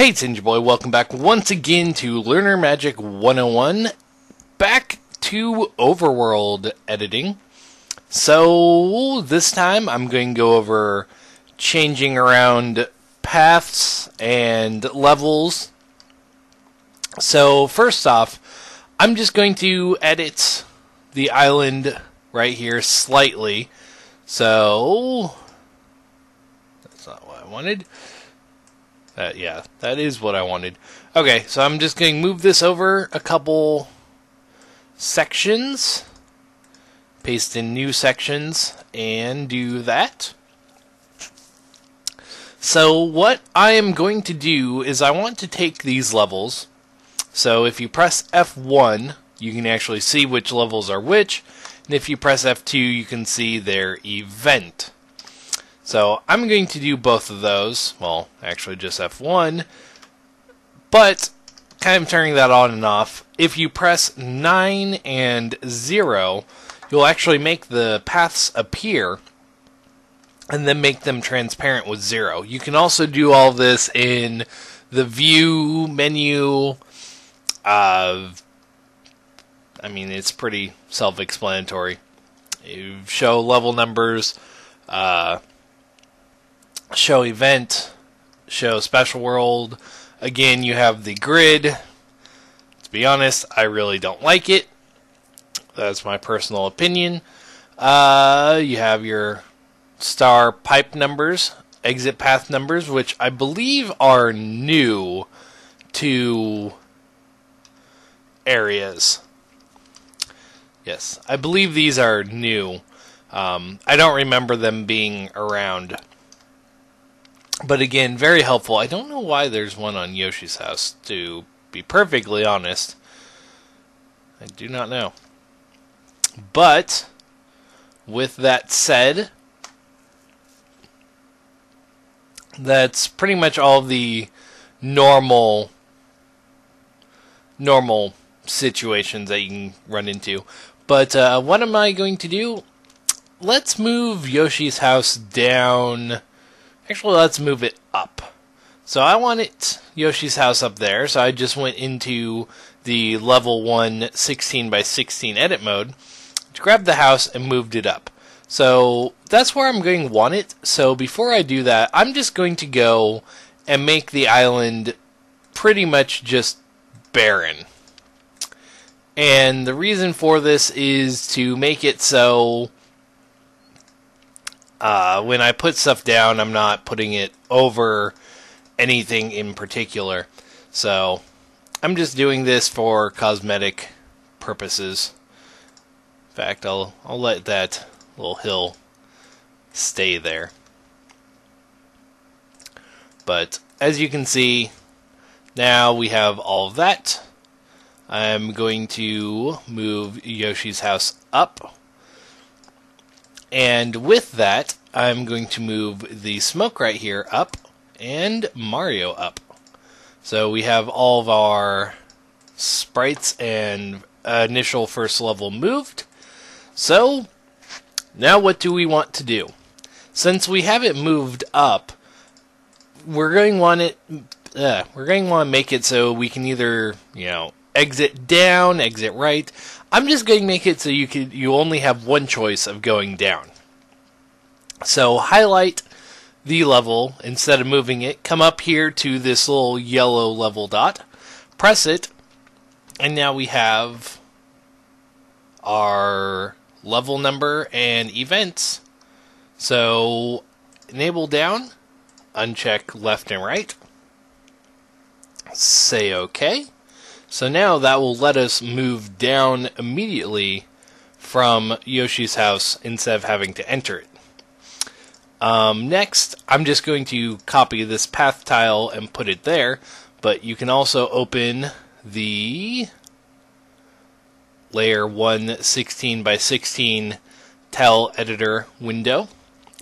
Hey, it's Ninja Boy. Welcome back once again to Lunar Magic 101. Back to Overworld editing. So, this time I'm going to go over changing around paths and levels. So, first off, I'm just going to edit the island right here slightly. So, that's not what I wanted. Yeah, that is what I wanted. Okay, so I'm just going to move this over a couple sections, paste in new sections, and do that. So what I am going to do is I want to take these levels. So if you press F1, you can actually see which levels are which, and if you press F2, you can see their event. So I'm going to do both of those, well, actually just F1, but kind of turning that on and off. If you press 9 and 0, you'll actually make the paths appear and then make them transparent with 0. You can also do all this in the view menu. I mean, it's pretty self-explanatory. You show level numbers, show event, show special world. Again, you have the grid. To be honest, I really don't like it. That's my personal opinion. You have your star pipe numbers, exit path numbers, which I believe are new to areas. Yes, I believe these are new. I don't remember them being around. But again, very helpful. I don't know why there's one on Yoshi's house, to be perfectly honest. I do not know. But, with that said, that's pretty much all the normal situations that you can run into. But what am I going to do? Let's move Yoshi's house down. Actually, let's move it up. So I want Yoshi's house up there, so I just went into the level 1 16 by 16 edit mode, grabbed the house, and moved it up. So that's where I'm going to want it. So before I do that, I'm just going to go and make the island pretty much just barren. And the reason for this is to make it so when I put stuff down, I'm not putting it over anything in particular. So I'm just doing this for cosmetic purposes. In fact, I'll let that little hill stay there. But as you can see, now we have all of that. I'm going to move Yoshi's house up. And with that, I'm going to move the smoke right here up and Mario up. So we have all of our sprites and initial first level moved. So now what do we want to do? Since we have it moved up, we're going to want to make it so we can either, exit down, exit right. I'm just going to make it so you only have one choice of going down. So highlight the level instead of moving it. Come up here to this little yellow level dot. Press it. And now we have our level number and events. So enable down. Uncheck left and right. Say OK. So now that will let us move down immediately from Yoshi's house instead of having to enter it. Next, I'm just going to copy this path tile and put it there, but you can also open the layer 1 16 by 16 tile editor window,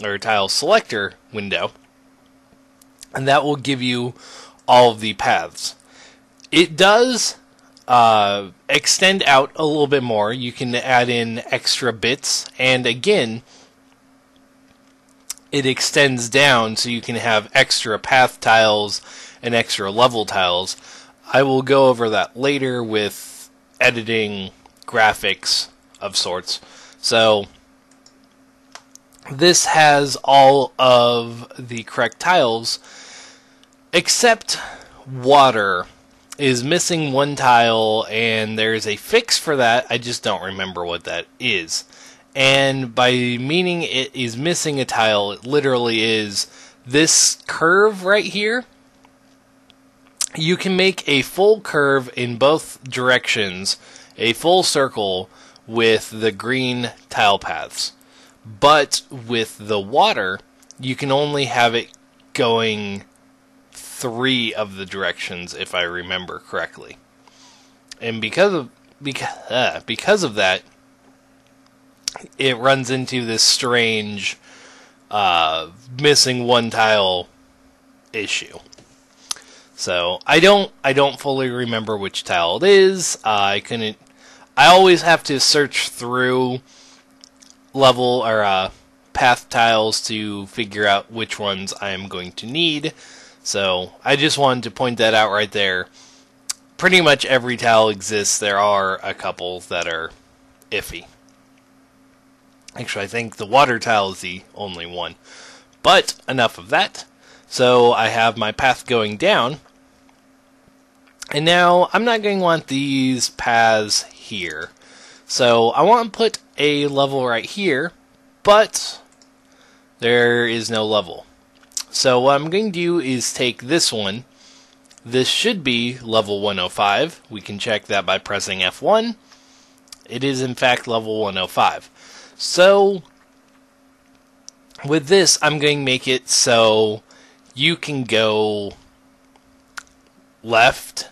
or tile selector window, and that will give you all of the paths. It does extend out a little bit more. You can add in extra bits, and again, it extends down so you can have extra path tiles and extra level tiles. I will go over that later with editing graphics of sorts. So this has all of the correct tiles, except water is missing one tile, and there's a fix for that. I just don't remember what that is. And by meaning it is missing a tile, it literally is this curve right here. You can make a full curve in both directions, a full circle with the green tile paths. But with the water, you can only have it going 3 of the directions, if I remember correctly. And because of that, it runs into this strange missing one tile issue. So I don't fully remember which tile it is. I always have to search through level or path tiles to figure out which ones I am going to need. So I just wanted to point that out right there. Pretty much every tile exists. There are a couple that are iffy. Actually, I think the water tile is the only one. But enough of that. So I have my path going down. And now I'm not going to want these paths here. So I want to put a level right here, but there is no level. So what I'm going to do is take this one. This should be level 105. We can check that by pressing F1. It is in fact level 105. So with this, I'm going to make it so you can go left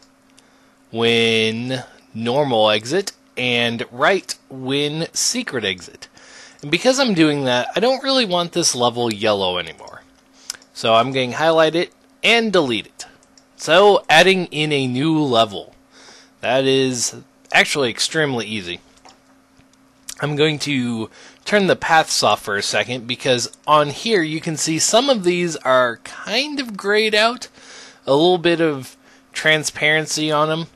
when normal exit and right when secret exit. And because I'm doing that, I don't really want this level yellow anymore. So I'm going to highlight it and delete it. So adding in a new level. That is actually extremely easy. I'm going to turn the paths off for a second because on here you can see some of these are kind of grayed out. A little bit of transparency on them.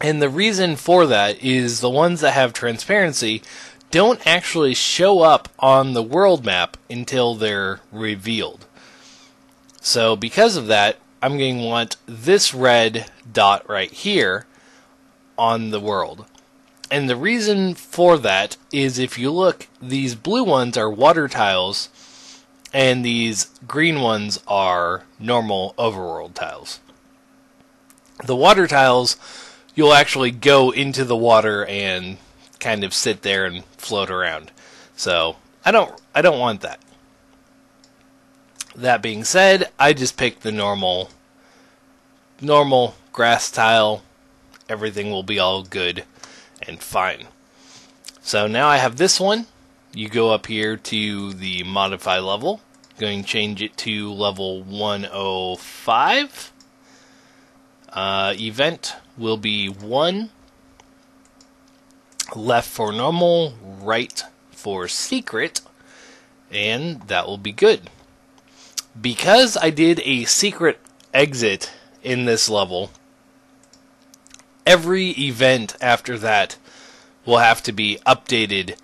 And the reason for that is the ones that have transparency don't actually show up on the world map until they're revealed. So because of that, I'm going to want this red dot right here on the world. And the reason for that is if you look, these blue ones are water tiles, and these green ones are normal overworld tiles. The water tiles, you'll actually go into the water and kind of sit there and float around. So I don't want that. That being said, I just picked the normal grass tile. Everything will be all good and fine. So now I have this one. You go up here to the modify level. Going to change it to level 105. Event will be 1. Left for normal, right for secret, and that will be good. Because I did a secret exit in this level, every event after that will have to be updated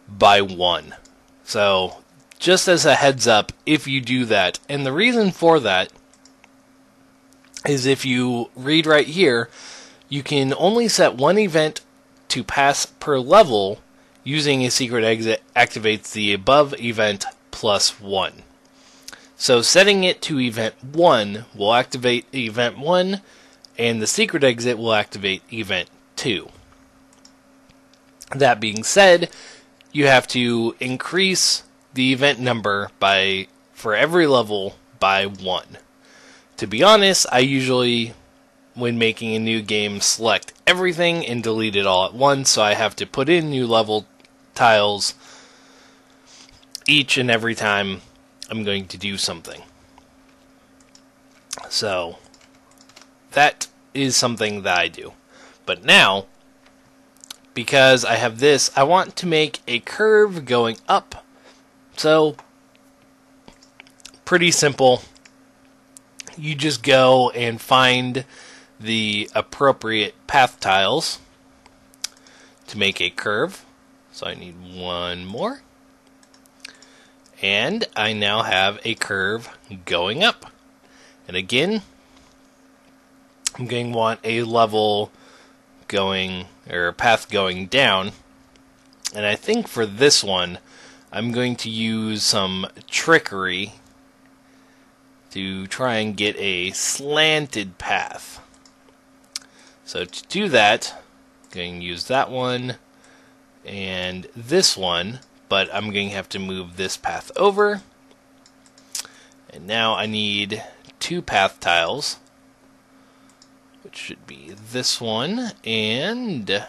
by 1. So, just as a heads up, if you do that, and the reason for that is if you read right here, you can only set one event to pass per level. Using a secret exit activates the above event plus 1. So setting it to event 1 will activate event 1, and the secret exit will activate event 2. That being said, you have to increase the event number for every level by 1. To be honest, I usually, when making a new game, select everything and delete it all at once, so I have to put in new level tiles each and every time I'm going to do something. So that is something that I do. But now, because I have this, I want to make a curve going up. So pretty simple. You just go and find the appropriate path tiles to make a curve. So I need one more. And I now have a curve going up. And again, I'm going to want a level going, or a path going down. And I think for this one, I'm going to use some trickery to try and get a slanted path. So to do that, I'm going to use that one and this one, but I'm going to have to move this path over. And now I need two path tiles, which should be this one and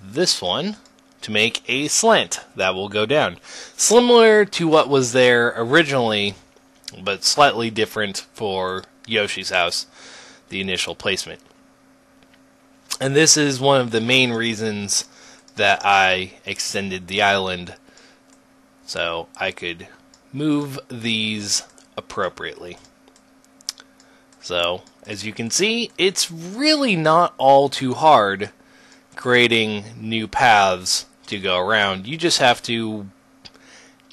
this one, to make a slant that will go down. Similar to what was there originally, but slightly different for Yoshi's house, the initial placement. And this is one of the main reasons that I extended the island, so I could move these appropriately. So, as you can see, it's really not all too hard creating new paths to go around. You just have to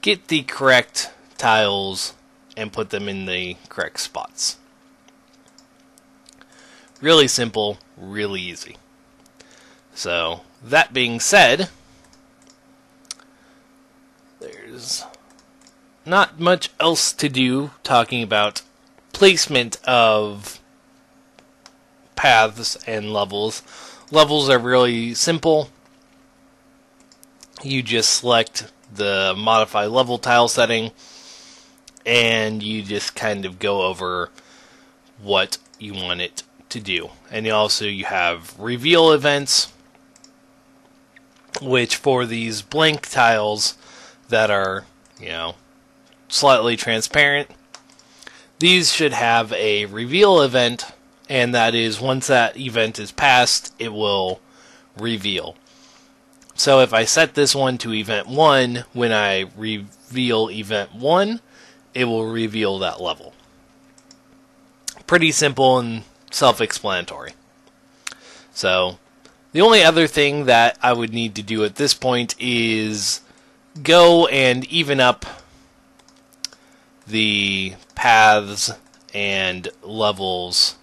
get the correct tiles and put them in the correct spots. Really simple, really easy. So, that being said, there's not much else to do talking about placement of paths and levels. Levels are really simple. You just select the modify level tile setting and you just kind of go over what you want it to do. And you have reveal events, which for these blank tiles that are, slightly transparent, these should have a reveal event, and that is once that event is passed, it will reveal. So if I set this one to event 1, when I reveal event 1, it will reveal that level. Pretty simple and self-explanatory. So, the only other thing that I would need to do at this point is go and even up the paths and levels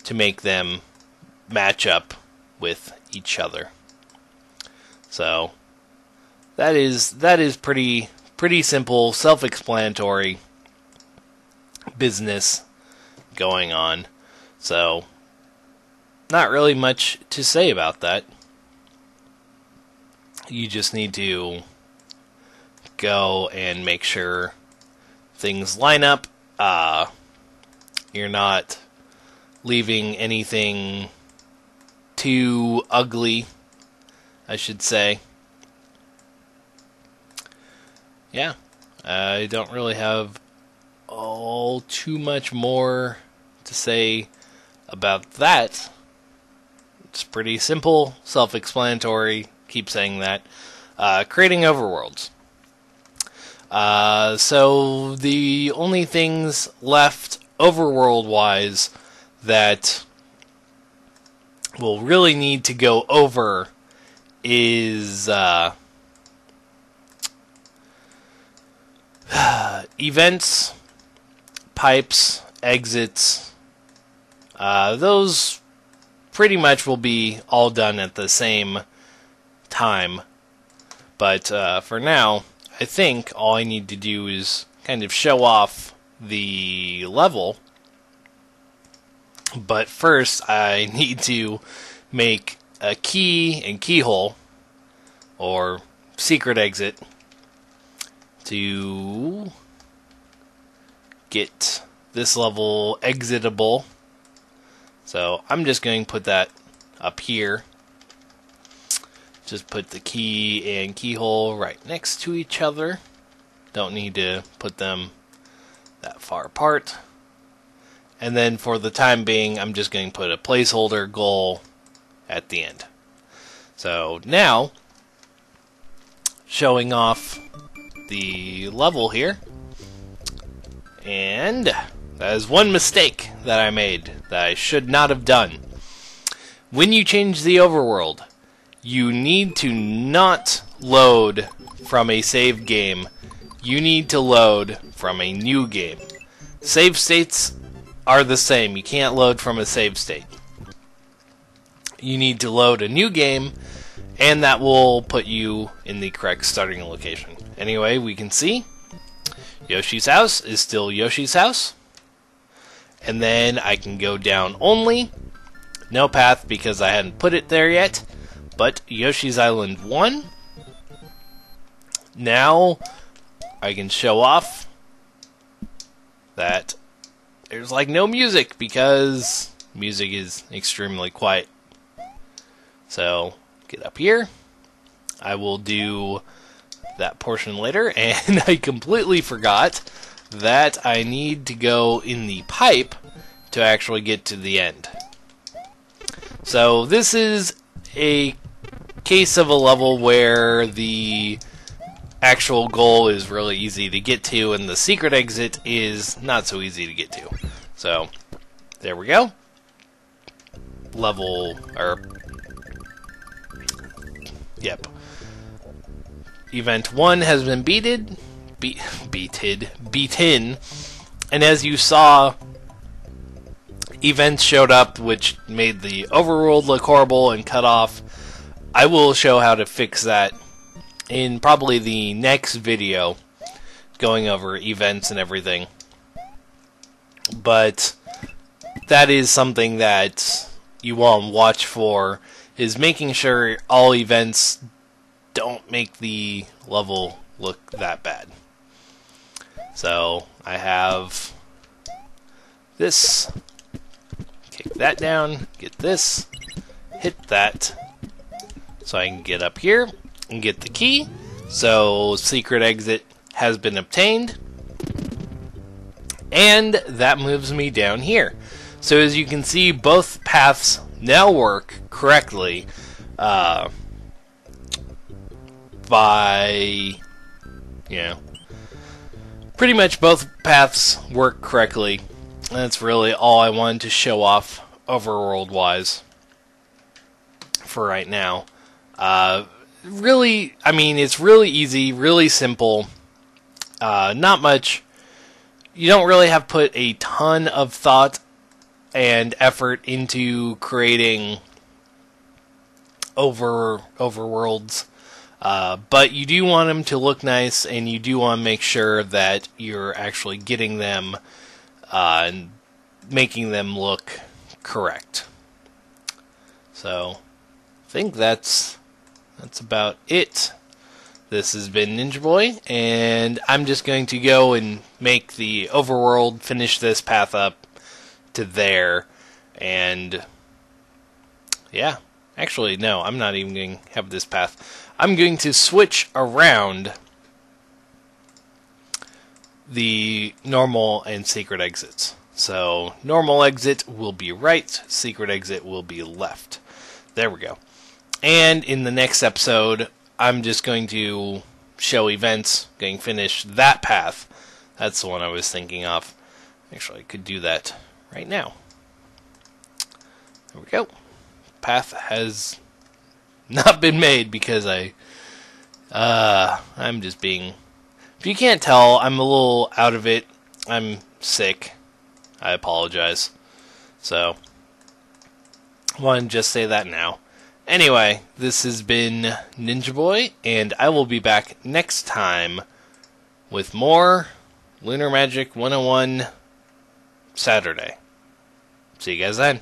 to make them match up with each other. So that is pretty simple, self-explanatory business going on. So not really much to say about that. You just need to go and make sure things line up. You're not leaving anything too ugly, I should say. Yeah, I don't really have all too much more to say about that. It's pretty simple, self-explanatory, keep saying that. Creating overworlds. So the only things left overworld-wise that we'll really need to go over is events, pipes, exits. Those pretty much will be all done at the same time. But for now, I think all I need to do is kind of show off the level. But first, I need to make a key and keyhole, or secret exit, to get this level exitable. So I'm just going to put that up here. Just put the key and keyhole right next to each other. Don't need to put them that far apart. And then for the time being, I'm just going to put a placeholder goal at the end. So now, showing off the level here, And that is one mistake that I made that I should not have done. When you change the overworld, you need to not load from a save game. You need to load from a new game. Save states are the same. You can't load from a save state. You need to load a new game, and that will put you in the correct starting location. Anyway, we can see Yoshi's house is still Yoshi's house. And then I can go down only. No path because I hadn't put it there yet. But Yoshi's Island 1. Now I can show off that there's like no music because music is extremely quiet. So get up here. I will do that portion later, and I completely forgot that I need to go in the pipe to actually get to the end. So this is a case of a level where the actual goal is really easy to get to, and the secret exit is not so easy to get to. So there we go. Yep. Event 1 has been beaten, and as you saw, events showed up which made the overworld look horrible and cut off. I will show how to fix that in probably the next video, going over events and everything. But that is something that you want to watch for, is making sure all events don't make the level look that bad. So I have this, kick that down, get this, hit that, so I can get up here and get the key. So secret exit has been obtained, and that moves me down here. So as you can see, both paths now work correctly pretty much both paths work correctly. That's really all I wanted to show off overworld wise for right now. Really, I mean, it's really easy, really simple, not much. You don't really have put a ton of thought and effort into creating overworlds. But you do want them to look nice, and you do want to make sure that you're actually getting them and making them look correct. So I think that's about it. This has been Ninja Boy, and I'm just going to go and make the overworld, finish this path up to there, and yeah. Actually, no, I'm not even going to have this path. I'm going to switch around the normal and secret exits. So, normal exit will be right, secret exit will be left. There we go. And in the next episode, I'm just going to show events, going to finish that path. That's the one I was thinking of. Actually, I could do that right now. There we go. Path has not been made because I'm just being, if you can't tell, I'm a little out of it. I'm sick. I apologize. So I want to just say that now. Anyway, this has been Ninja Boy, and I will be back next time with more Lunar Magic 101 Saturday. See you guys then.